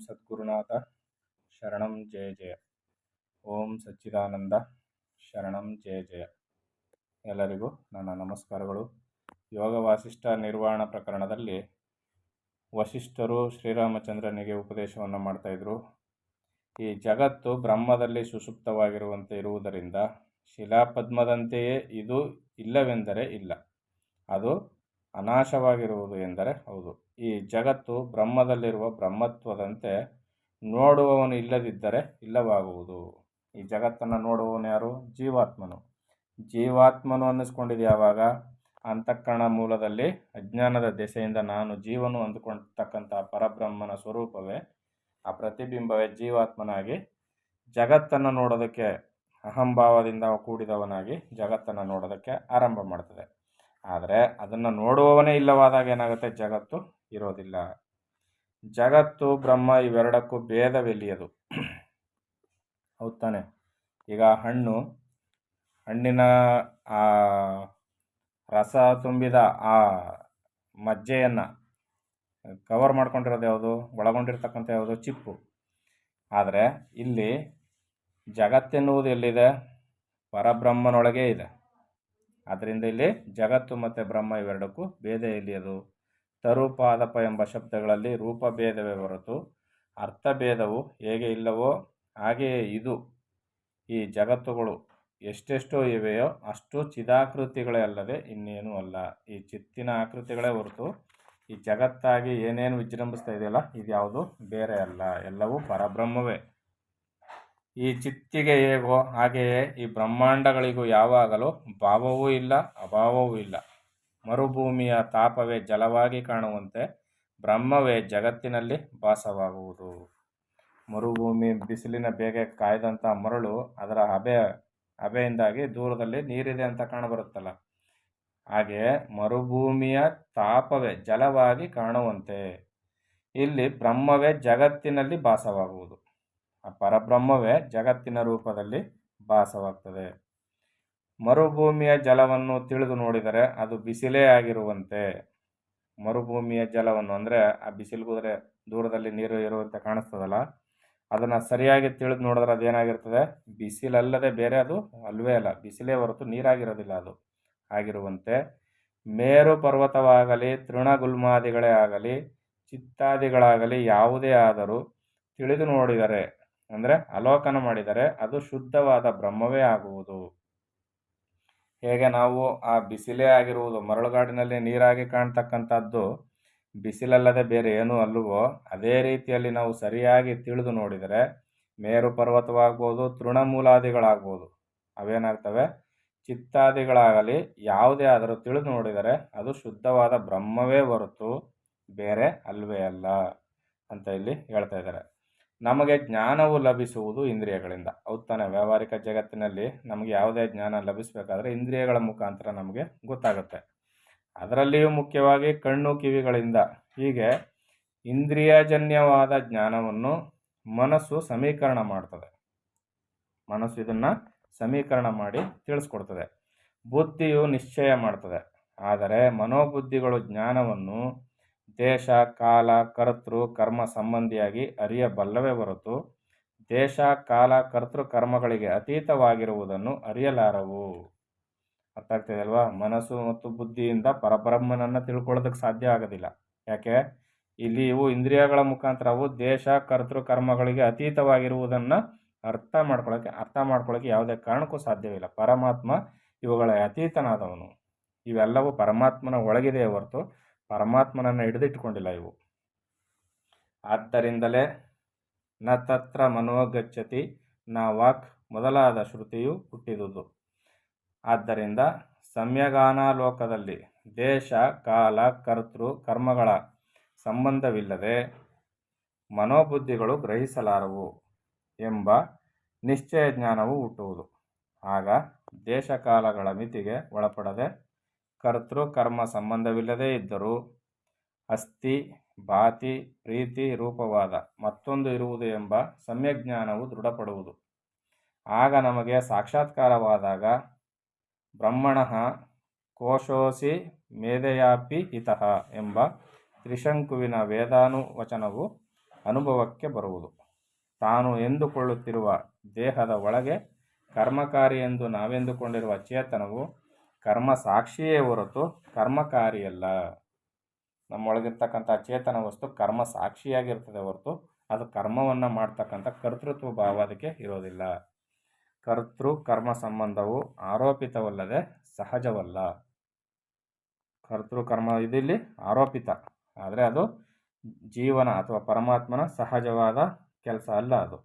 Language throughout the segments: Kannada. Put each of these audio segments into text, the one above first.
ಸದ್ಗುರುನಾಥ ಶರಣಂ ಜಯ ಜಯ. ಓಂ ಸಚ್ಚಿದಾನಂದ ಶರಣಂ ಜಯ ಜಯ. ಎಲ್ಲರಿಗೂ ನನ್ನ ನಮಸ್ಕಾರಗಳು. ಯೋಗ ವಾಸಿಷ್ಠ ನಿರ್ವಾಣ ಪ್ರಕರಣದಲ್ಲಿ ವಸಿಷ್ಠರು ಶ್ರೀರಾಮಚಂದ್ರನಿಗೆ ಉಪದೇಶವನ್ನು ಮಾಡ್ತಾಯಿದ್ರು. ಈ ಜಗತ್ತು ಬ್ರಹ್ಮದಲ್ಲಿ ಸುಷುಪ್ತವಾಗಿರುವಂತೆ ಇರುವುದರಿಂದ ಶಿಲಾಪದ್ಮದಂತೆಯೇ ಇದು ಇಲ್ಲವೆಂದರೆ ಇಲ್ಲ, ಅದು ಅನಾಶವಾಗಿರುವುದು ಎಂದರೆ ಹೌದು. ಈ ಜಗತ್ತು ಬ್ರಹ್ಮದಲ್ಲಿರುವ ಬ್ರಹ್ಮತ್ವದಂತೆ ನೋಡುವವನು ಇಲ್ಲದಿದ್ದರೆ ಇಲ್ಲವಾಗುವುದು. ಈ ಜಗತ್ತನ್ನು ನೋಡುವವನು ಯಾರು? ಜೀವಾತ್ಮನು. ಜೀವಾತ್ಮನು ಅನ್ನಿಸ್ಕೊಂಡಿದ್ದು ಯಾವಾಗ? ಅಂತಃಕರಣ ಮೂಲದಲ್ಲಿ ಅಜ್ಞಾನದ ದೆಸೆಯಿಂದ ನಾನು ಜೀವನು ಅಂದುಕೊಂಡತಕ್ಕಂಥ ಪರಬ್ರಹ್ಮನ ಸ್ವರೂಪವೇ, ಆ ಪ್ರತಿಬಿಂಬವೇ ಜೀವಾತ್ಮನಾಗಿ ಜಗತ್ತನ್ನು ನೋಡೋದಕ್ಕೆ ಅಹಂಭಾವದಿಂದ ಕೂಡಿದವನಾಗಿ ಜಗತ್ತನ್ನು ನೋಡೋದಕ್ಕೆ ಆರಂಭ ಮಾಡ್ತದೆ. ಆದರೆ ಅದನ್ನು ನೋಡುವವನೇ ಇಲ್ಲವಾದಾಗ ಏನಾಗುತ್ತೆ? ಜಗತ್ತು ಇರೋದಿಲ್ಲ. ಜಗತ್ತು ಬ್ರಹ್ಮ ಇವೆರಡಕ್ಕೂ ಭೇದವೆಲ್ಲಿಯದು? ಹೌದು ತಾನೆ? ಈಗ ಹಣ್ಣಿನ ಆ ರಸ ತುಂಬಿದ ಆ ಮಜ್ಜೆಯನ್ನು ಕವರ್ ಮಾಡ್ಕೊಂಡಿರೋದು ಯಾವುದು? ಒಳಗೊಂಡಿರ್ತಕ್ಕಂಥ ಯಾವುದು? ಚಿಪ್ಪು. ಆದರೆ ಇಲ್ಲಿ ಜಗತ್ತೆನ್ನುವುದು ಎಲ್ಲಿದೆ? ಪರಬ್ರಹ್ಮನೊಳಗೇ ಇದೆ. ಆದ್ದರಿಂದ ಇಲ್ಲಿ ಜಗತ್ತು ಮತ್ತು ಬ್ರಹ್ಮ ಇವೆರಡಕ್ಕೂ ಭೇದ ಎಲ್ಲಿಯದು? ತರುಪಾದಪ ಎಂಬ ಶಬ್ದಗಳಲ್ಲಿ ರೂಪಭೇದವೇ ಹೊರತು ಅರ್ಥಭೇದವು ಹೇಗೆ ಇಲ್ಲವೋ ಹಾಗೆಯೇ ಇದು. ಈ ಜಗತ್ತುಗಳು ಎಷ್ಟೆಷ್ಟೋ ಇವೆಯೋ ಅಷ್ಟು ಚಿದಾಕೃತಿಗಳೇ ಅಲ್ಲದೆ ಇನ್ನೇನೂ ಅಲ್ಲ. ಈ ಚಿತ್ತಿನ ಆಕೃತಿಗಳೇ ಹೊರತು ಈ ಜಗತ್ತಾಗಿ ಏನೇನು ವಿಜೃಂಭಿಸ್ತಾ ಇದೆಯಲ್ಲ, ಇದ್ಯಾವುದು ಬೇರೆ ಅಲ್ಲ, ಎಲ್ಲವೂ ಪರಬ್ರಹ್ಮವೇ. ಈ ಚಿತ್ತಿಗೆ ಹೇಗೋ ಹಾಗೆಯೇ ಈ ಬ್ರಹ್ಮಾಂಡಗಳಿಗೂ ಯಾವಾಗಲೂ ಭಾವವೂ ಇಲ್ಲ, ಅಭಾವವೂ ಇಲ್ಲ. ಮರುಭೂಮಿಯ ತಾಪವೇ ಜಲವಾಗಿ ಕಾಣುವಂತೆ ಬ್ರಹ್ಮವೇ ಜಗತ್ತಿನಲ್ಲಿ ಭಾಸವಾಗುವುದು. ಮರುಭೂಮಿ ಬಿಸಿಲಿನ ಬೇಗೆ ಕಾಯ್ದಂಥ ಮರಳು ಅದರ ಹಬೆಯಿಂದಾಗಿ ದೂರದಲ್ಲಿ ನೀರಿದೆ ಅಂತ ಕಾಣಬರುತ್ತಲ್ಲ, ಹಾಗೆಯೇ ಮರುಭೂಮಿಯ ತಾಪವೇ ಜಲವಾಗಿ ಕಾಣುವಂತೆ ಇಲ್ಲಿ ಬ್ರಹ್ಮವೇ ಜಗತ್ತಿನಲ್ಲಿ ಭಾಸವಾಗುವುದು. ಆ ಪರಬ್ರಹ್ಮವೇ ಜಗತ್ತಿನ ರೂಪದಲ್ಲಿ ಭಾಸವಾಗ್ತದೆ. ಮರುಭೂಮಿಯ ಜಲವನ್ನು ತಿಳಿದು ನೋಡಿದರೆ ಅದು ಬಿಸಿಲೇ ಆಗಿರುವಂತೆ, ಮರುಭೂಮಿಯ ಜಲವನ್ನು ಅಂದರೆ ಆ ಬಿಸಿಲುಗುದ್ರೆ ದೂರದಲ್ಲಿ ನೀರು ಇರುವಂತೆ ಕಾಣಿಸ್ತದಲ್ಲ, ಅದನ್ನು ಸರಿಯಾಗಿ ತಿಳಿದು ನೋಡಿದ್ರೆ ಅದೇನಾಗಿರ್ತದೆ? ಬಿಸಿಲಲ್ಲದೆ ಬೇರೆ ಅದು ಅಲ್ವೇ ಅಲ್ಲ, ಬಿಸಿಲೇ ಹೊರತು ನೀರಾಗಿರೋದಿಲ್ಲ. ಅದು ಆಗಿರುವಂತೆ ಮೇರು ಪರ್ವತವಾಗಲಿ, ತೃಣಗುಲ್ಮಾದಿಗಳೇ ಆಗಲಿ, ಚಿತ್ತಾದಿಗಳಾಗಲಿ ಯಾವುದೇ ಆದರೂ ತಿಳಿದು ನೋಡಿದರೆ ಅಂದರೆ ಅವಲೋಕನ ಮಾಡಿದರೆ ಅದು ಶುದ್ಧವಾದ ಬ್ರಹ್ಮವೇ ಆಗುವುದು. ಹೇಗೆ ನಾವು ಆ ಬಿಸಿಲೇ ಆಗಿರುವುದು ಮರಳುಗಾಡಿನಲ್ಲಿ ನೀರಾಗಿ ಕಾಣ್ತಕ್ಕಂಥದ್ದು ಬಿಸಿಲಲ್ಲದೆ ಬೇರೆ ಏನೂ ಅಲ್ಲವೋ, ಅದೇ ರೀತಿಯಲ್ಲಿ ನಾವು ಸರಿಯಾಗಿ ತಿಳಿದು ನೋಡಿದರೆ ಮೇರು ಪರ್ವತವಾಗ್ಬೋದು, ತೃಣಮೂಲಾದಿಗಳಾಗ್ಬೋದು, ಅವೇನಾಗ್ತವೆ? ಚಿತ್ತಾದಿಗಳಾಗಲಿ ಯಾವುದೇ ಆದರೂ ತಿಳಿದು ನೋಡಿದರೆ ಅದು ಶುದ್ಧವಾದ ಬ್ರಹ್ಮವೇ ಹೊರತು ಬೇರೆ ಅಲ್ವೇ ಅಲ್ಲ ಅಂತ ಇಲ್ಲಿ ಹೇಳ್ತಾ ಇದ್ದಾರೆ. ನಮಗೆ ಜ್ಞಾನವು ಲಭಿಸುವುದು ಇಂದ್ರಿಯಗಳಿಂದ. ಹೌದು ತಾನೆ? ವ್ಯಾವಹಾರಿಕ ಜಗತ್ತಿನಲ್ಲಿ ನಮಗೆ ಯಾವುದೇ ಜ್ಞಾನ ಲಭಿಸಬೇಕಾದ್ರೆ ಇಂದ್ರಿಯಗಳ ಮುಖಾಂತರ ನಮಗೆ ಗೊತ್ತಾಗುತ್ತೆ. ಅದರಲ್ಲಿಯೂ ಮುಖ್ಯವಾಗಿ ಕಣ್ಣು ಕಿವಿಗಳಿಂದ. ಹೀಗೆ ಇಂದ್ರಿಯಜನ್ಯವಾದ ಜ್ಞಾನವನ್ನು ಮನಸ್ಸು ಸಮೀಕರಣ ಮಾಡ್ತದೆ. ಮನಸ್ಸು ಇದನ್ನು ಸಮೀಕರಣ ಮಾಡಿ ತಿಳಿಸ್ಕೊಡ್ತದೆ. ಬುದ್ಧಿಯು ನಿಶ್ಚಯ ಮಾಡ್ತದೆ. ಆದರೆ ಮನೋಬುದ್ಧಿಗಳು ಜ್ಞಾನವನ್ನು ದೇಶ ಕಾಲ ಕರ್ತೃ ಕರ್ಮ ಸಂಬಂಧಿಯಾಗಿ ಅರಿಯಬಲ್ಲವೇ ಹೊರತು ದೇಶ ಕಾಲ ಕರ್ತೃ ಕರ್ಮಗಳಿಗೆ ಅತೀತವಾಗಿರುವುದನ್ನು ಅರಿಯಲಾರವು. ಅರ್ಥ ಆಗ್ತದೆ ಅಲ್ವಾ? ಮನಸ್ಸು ಮತ್ತು ಬುದ್ಧಿಯಿಂದ ಪರಬ್ರಹ್ಮನನ್ನು ತಿಳ್ಕೊಳ್ಳೋದಕ್ಕೆ ಸಾಧ್ಯ ಆಗೋದಿಲ್ಲ. ಯಾಕೆ? ಇಲ್ಲಿ ಇವು ಇಂದ್ರಿಯಗಳ ಮುಖಾಂತರ ಅವು ದೇಶ ಕರ್ತೃ ಕರ್ಮಗಳಿಗೆ ಅತೀತವಾಗಿರುವುದನ್ನು ಅರ್ಥ ಮಾಡ್ಕೊಳ್ಳೋಕ್ಕೆ ಯಾವುದೇ ಕಾರಣಕ್ಕೂ ಸಾಧ್ಯವಿಲ್ಲ. ಪರಮಾತ್ಮ ಇವುಗಳ ಅತೀತನಾದವನು. ಇವೆಲ್ಲವೂ ಪರಮಾತ್ಮನ ಒಳಗಿದೆ ಹೊರತು ಪರಮಾತ್ಮನನ್ನು ಹಿಡಿದಿಟ್ಟುಕೊಂಡಿಲ್ಲ ಇವು. ಆದ್ದರಿಂದಲೇ ನ ತತ್ರ ಮನೋಗಚ್ಚತಿ ನ ವಾಕ್ ಮೊದಲಾದ ಶ್ರುತಿಯು ಹುಟ್ಟಿದುದು. ಆದ್ದರಿಂದ ಸಮ್ಯಗಾನಾಲೋಕದಲ್ಲಿ ದೇಶ ಕಾಲ ಕರ್ತೃ ಕರ್ಮಗಳ ಸಂಬಂಧವಿಲ್ಲದೆ ಮನೋಬುದ್ಧಿಗಳು ಗ್ರಹಿಸಲಾರವು ಎಂಬ ನಿಶ್ಚಯ ಜ್ಞಾನವು ಹುಟ್ಟುವುದು. ಆಗ ದೇಶಕಾಲಗಳ ಮಿತಿಗೆ ಒಳಪಡದೆ ಕರ್ತೃ ಕರ್ಮ ಸಂಬಂಧವಿಲ್ಲದೇ ಇದ್ದರೂ ಅಸ್ಥಿ ಭಾತಿ ಪ್ರೀತಿ ರೂಪವಾದ ಮತ್ತೊಂದು ಇರುವುದು ಎಂಬ ಸಮ್ಯಜ್ಞಾನವು ದೃಢಪಡುವುದು. ಆಗ ನಮಗೆ ಸಾಕ್ಷಾತ್ಕಾರವಾದಾಗ ಬ್ರಹ್ಮಣಃ ಕೋಶೋಸಿ ಮೇಧೆಯಾಪಿ ಹಿತಃ ಎಂಬ ತ್ರಿಶಂಕುವಿನ ವೇದಾನುವಚನವು ಅನುಭವಕ್ಕೆ ಬರುವುದು. ತಾನು ಎಂದುಕೊಳ್ಳುತ್ತಿರುವ ದೇಹದ ಒಳಗೆ ಕರ್ಮಕಾರಿ ಎಂದು ನಾವೆಂದುಕೊಂಡಿರುವ ಚೇತನವು ಕರ್ಮ ಸಾಕ್ಷಿಯೇ ಹೊರತು ಕರ್ಮಕಾರಿಯಲ್ಲ. ನಮ್ಮೊಳಗಿರ್ತಕ್ಕಂಥ ಚೇತನ ವಸ್ತು ಕರ್ಮ ಸಾಕ್ಷಿಯಾಗಿರ್ತದೆ ಹೊರತು ಅದು ಕರ್ಮವನ್ನು ಮಾಡ್ತಕ್ಕಂಥ ಕರ್ತೃತ್ವ ಭಾವ ಅದಕ್ಕೆ ಇರೋದಿಲ್ಲ. ಕರ್ತೃ ಕರ್ಮ ಸಂಬಂಧವು ಆರೋಪಿತವಲ್ಲದೆ ಸಹಜವಲ್ಲ. ಕರ್ತೃ ಕರ್ಮ ಇದಿಲ್ಲಿ ಆರೋಪಿತ, ಆದರೆ ಅದು ಜೀವನ ಅಥವಾ ಪರಮಾತ್ಮನ ಸಹಜವಾದ ಕೆಲಸ ಅಲ್ಲ ಅದು.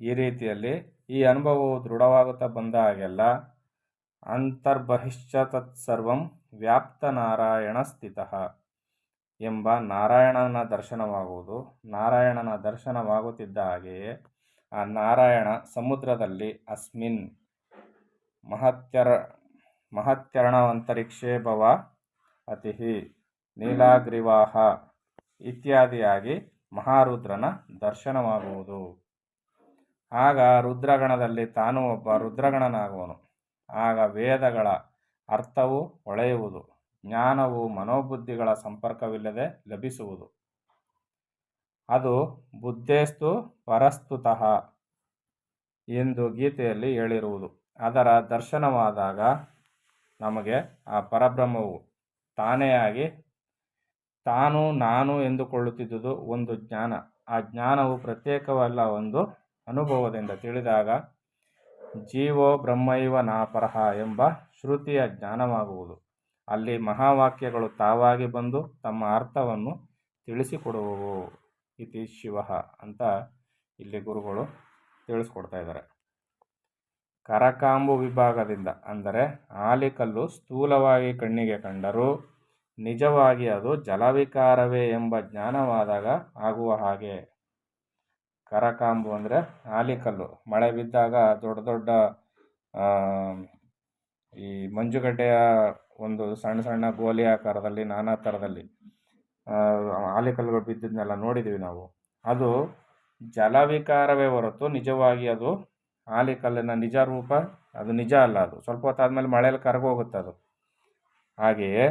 ಈ ರೀತಿಯಲ್ಲಿ ಈ ಅನುಭವವು ದೃಢವಾಗುತ್ತಾ ಬಂದ ಹಾಗೆಲ್ಲ ಅಂತರ್ಬಹಿಶ್ಚ ತತ್ಸರ್ವಂ ವ್ಯಾಪ್ತ ನಾರಾಯಣ ಸ್ಥಿತಃ ಎಂಬ ನಾರಾಯಣನ ದರ್ಶನವಾಗುವುದು. ನಾರಾಯಣನ ದರ್ಶನವಾಗುತ್ತಿದ್ದ ಹಾಗೆಯೇ ಆ ನಾರಾಯಣ ಸಮುದ್ರದಲ್ಲಿ ಅಸ್ಮಿನ್ ಮಹತ್ಯರ್ಣವಂತರಿಕ್ಷೇ ಭವ ಅತಿಹಿ ನೀಲಾಗ್ರಿವಾಹ ಇತ್ಯಾದಿಯಾಗಿ ಮಹಾರುದ್ರನ ದರ್ಶನವಾಗುವುದು. ಆಗ ರುದ್ರಗಣದಲ್ಲಿ ತಾನು ಒಬ್ಬ ರುದ್ರಗಣನಾಗುವನು. ಆಗ ವೇದಗಳ ಅರ್ಥವು ಹೊಳೆಯುವುದು, ಜ್ಞಾನವು ಮನೋಬುದ್ಧಿಗಳ ಸಂಪರ್ಕವಿಲ್ಲದೆ ಲಭಿಸುವುದು. ಅದು ಬುದ್ಧೇಸ್ತು ಪರಸ್ತುತಃ ಎಂದು ಗೀತೆಯಲ್ಲಿ ಹೇಳಿರುವುದು. ಅದರ ದರ್ಶನವಾದಾಗ ನಮಗೆ ಆ ಪರಬ್ರಹ್ಮವು ತಾನೇ ಆಗಿ ತಾನು ನಾನು ಎಂದುಕೊಳ್ಳುತ್ತಿದ್ದುದು ಒಂದು ಜ್ಞಾನ. ಆ ಜ್ಞಾನವು ಪ್ರತ್ಯೇಕವಲ್ಲ, ಒಂದು ಅನುಭವದಿಂದ ತಿಳಿದಾಗ ಜೀವೋ ಬ್ರಹ್ಮೈವ ನಾಪರಃ ಎಂಬ ಶ್ರುತಿಯ ಜ್ಞಾನವಾಗುವುದು. ಅಲ್ಲಿ ಮಹಾವಾಕ್ಯಗಳು ತಾವಾಗಿ ಬಂದು ತಮ್ಮ ಅರ್ಥವನ್ನು ತಿಳಿಸಿಕೊಡುವವು. ಇತಿ ಶಿವ ಅಂತ ಇಲ್ಲಿ ಗುರುಗಳು ತಿಳಿಸ್ಕೊಡ್ತಾ ಇದ್ದಾರೆ. ಕರಕಾಂಬು ವಿಭಾಗದಿಂದ ಅಂದರೆ ಆಲಿಕಲ್ಲು ಸ್ಥೂಲವಾಗಿ ಕಣ್ಣಿಗೆ ಕಂಡರೂ ನಿಜವಾಗಿ ಅದು ಜಲವಿಕಾರವೇ ಎಂಬ ಜ್ಞಾನವಾದಾಗ ಆಗುವ ಹಾಗೆ. ಕರಕಾಂಬು ಅಂದರೆ ಆಲಿಕಲ್ಲು. ಮಳೆ ಬಿದ್ದಾಗ ದೊಡ್ಡ ದೊಡ್ಡ ಈ ಮಂಜುಗಡ್ಡೆಯ ಒಂದು ಸಣ್ಣ ಸಣ್ಣ ಗೋಲಿ ಆಕಾರದಲ್ಲಿ ನಾನಾ ಥರದಲ್ಲಿ ಆಲಿಕಲ್ಲುಗಳು ಬಿದ್ದಿದ್ದನ್ನೆಲ್ಲ ನೋಡಿದ್ದೀವಿ ನಾವು. ಅದು ಜಲವಿಕಾರವೇ ಹೊರತು ನಿಜವಾಗಿ ಅದು ಆಲಿಕಲ್ಲಿನ ನಿಜ ರೂಪ ಅದು ನಿಜ ಅಲ್ಲ. ಅದು ಸ್ವಲ್ಪ ಹೊತ್ತಾದ್ಮೇಲೆ ಮಳೆಯಲ್ಲಿ ಕರಗೋಗುತ್ತೆ ಅದು. ಹಾಗೆಯೇ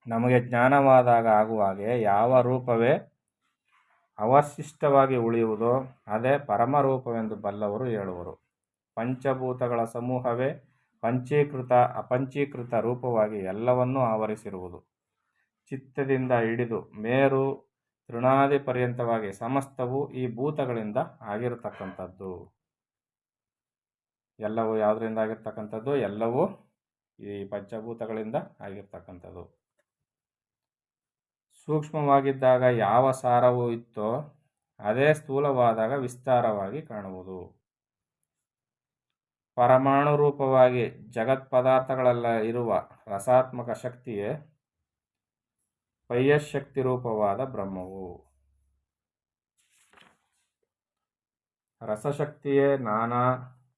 ನಮಗೆ ಜ್ಞಾನವಾದಾಗ ಆಗುವ ಹಾಗೆ ಯಾವ ರೂಪವೇ ಅವಶಿಷ್ಟವಾಗಿ ಉಳಿಯುವುದೋ ಅದೇ ಪರಮರೂಪವೆಂದು ಬಲ್ಲವರು ಹೇಳುವರು. ಪಂಚಭೂತಗಳ ಸಮೂಹವೇ ಪಂಚೀಕೃತ ಅಪಂಚೀಕೃತ ರೂಪವಾಗಿ ಎಲ್ಲವನ್ನೂ ಆವರಿಸಿರುವುದು. ಚಿತ್ತದಿಂದ ಹಿಡಿದು ಮೇರು ತೃಣಾದಿ ಪರ್ಯಂತವಾಗಿ ಸಮಸ್ತವು ಈ ಭೂತಗಳಿಂದ ಆಗಿರತಕ್ಕಂಥದ್ದು. ಎಲ್ಲವೂ ಯಾವುದರಿಂದ ಆಗಿರ್ತಕ್ಕಂಥದ್ದು? ಎಲ್ಲವೂ ಈ ಪಂಚಭೂತಗಳಿಂದ ಆಗಿರ್ತಕ್ಕಂಥದ್ದು. ಸೂಕ್ಷ್ಮವಾಗಿದ್ದಾಗ ಯಾವ ಸಾರವು ಇತ್ತೋ ಅದೇ ಸ್ಥೂಲವಾದಾಗ ವಿಸ್ತಾರವಾಗಿ ಕಾಣುವುದು. ಪರಮಾಣು ರೂಪವಾಗಿ ಜಗತ್ ಪದಾರ್ಥಗಳೆಲ್ಲ ಇರುವ ರಸಾತ್ಮಕ ಶಕ್ತಿಯೇ ಪಯ್ಯಶಕ್ತಿ ರೂಪವಾದ ಬ್ರಹ್ಮವು. ರಸಶಕ್ತಿಯೇ ನಾನಾ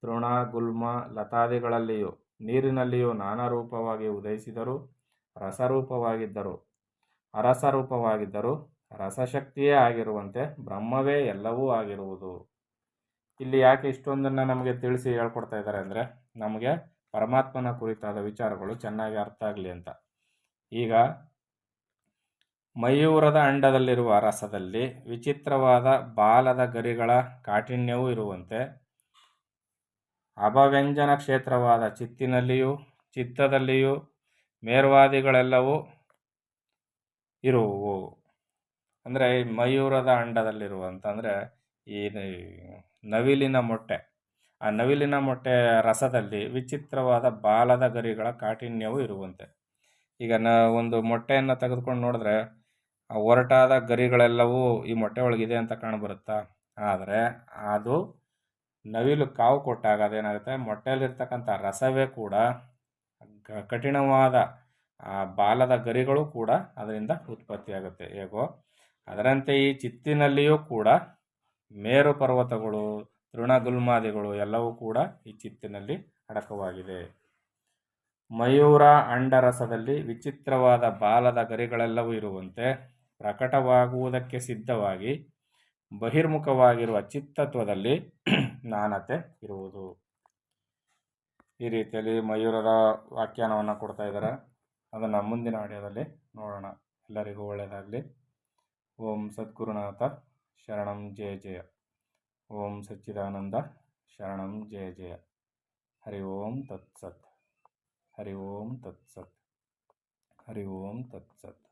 ತೃಣ ಗುಲ್ಮ ಲತಾದಿಗಳಲ್ಲಿಯೂ ನೀರಿನಲ್ಲಿಯೂ ನಾನಾ ರೂಪವಾಗಿ ಉದಯಿಸಿದರೂ ರಸರೂಪವಾಗಿದ್ದರು ಅರಸರೂಪವಾಗಿದ್ದರು ರಸಶಕ್ತಿಯೇ ಆಗಿರುವಂತೆ ಬ್ರಹ್ಮವೇ ಎಲ್ಲವೂ ಆಗಿರುವುದು. ಇಲ್ಲಿ ಯಾಕೆ ಇಷ್ಟೊಂದನ್ನು ನಮಗೆ ತಿಳಿಸಿ ಹೇಳ್ಕೊಡ್ತಾ ಇದ್ದಾರೆ ಅಂದರೆ ನಮಗೆ ಪರಮಾತ್ಮನ ಕುರಿತಾದ ವಿಚಾರಗಳು ಚೆನ್ನಾಗಿ ಅರ್ಥ ಆಗಲಿ ಅಂತ. ಈಗ ಮಯೂರದ ಅಂಡದಲ್ಲಿರುವ ರಸದಲ್ಲಿ ವಿಚಿತ್ರವಾದ ಬಾಲದ ಗರಿಗಳ ಕಾಠಿಣ್ಯವೂ ಇರುವಂತೆ ಅಭವ್ಯಂಜನ ಕ್ಷೇತ್ರವಾದ ಚಿತ್ತದಲ್ಲಿಯೂ ಮೇರ್ವಾದಿಗಳೆಲ್ಲವೂ ಇರುವವು. ಅಂದರೆ ಮಯೂರದ ಅಂಡದಲ್ಲಿರುವಂತಂದರೆ ಈ ನವಿಲಿನ ಮೊಟ್ಟೆ, ಆ ನವಿಲಿನ ಮೊಟ್ಟೆ ರಸದಲ್ಲಿ ವಿಚಿತ್ರವಾದ ಬಾಲದ ಗರಿಗಳ ಕಾಠಿಣ್ಯವೂ ಇರುವಂತೆ. ಈಗ ಒಂದು ಮೊಟ್ಟೆಯನ್ನು ತೆಗೆದುಕೊಂಡು ನೋಡಿದ್ರೆ ಆ ಒರಟಾದ ಗರಿಗಳೆಲ್ಲವೂ ಈ ಮೊಟ್ಟೆ ಒಳಗಿದೆ ಅಂತ ಕಾಣಬರುತ್ತಾ? ಆದರೆ ಅದು ನವಿಲು ಕಾವು ಕೊಟ್ಟಾಗ ಅದೇನಾಗುತ್ತೆ, ಮೊಟ್ಟೆಯಲ್ಲಿರ್ತಕ್ಕಂಥ ರಸವೇ ಕೂಡ ಕಠಿಣವಾದ ಆ ಬಾಲದ ಗರಿಗಳು ಕೂಡ ಅದರಿಂದ ಉತ್ಪತ್ತಿಯಾಗುತ್ತೆ. ಹೇಗೋ ಅದರಂತೆ ಈ ಚಿತ್ತಿನಲ್ಲಿಯೂ ಕೂಡ ಮೇರು ಪರ್ವತಗಳು ತೃಣಗುಲ್ಮಾದಿಗಳು ಎಲ್ಲವೂ ಕೂಡ ಈ ಚಿತ್ತಿನಲ್ಲಿ ಅಡಕವಾಗಿದೆ. ಮಯೂರ ಅಂಡರಸದಲ್ಲಿ ವಿಚಿತ್ರವಾದ ಬಾಲದ ಗರಿಗಳೆಲ್ಲವೂ ಇರುವಂತೆ ಪ್ರಕಟವಾಗುವುದಕ್ಕೆ ಸಿದ್ಧವಾಗಿ ಬಹಿರ್ಮುಖವಾಗಿರುವ ಚಿತ್ತತ್ವದಲ್ಲಿ ನಾನತೆ ಇರುವುದು. ಈ ರೀತಿಯಲ್ಲಿ ಮಯೂರದ ವ್ಯಾಖ್ಯಾನವನ್ನು ಕೊಡ್ತಾ ಇದ್ದಾರೆ. ಅದನ್ನು ಮುಂದಿನ ಆಡಿಯೋದಲ್ಲಿ ನೋಡೋಣ. ಎಲ್ಲರಿಗೂ ಒಳ್ಳೆಯದಾಗಲಿ. ಓಂ ಸದ್ಗುರುನಾಥ ಶರಣಂ ಜಯ ಜಯ. ಓಂ ಸಚ್ಚಿದಾನಂದ ಶರಣಂ ಜಯ ಜಯ. ಹರಿ ಓಂ ತತ್ಸತ್. ಹರಿ ಓಂ ತತ್ಸತ್. ಹರಿ ಓಂ ತತ್ಸತ್.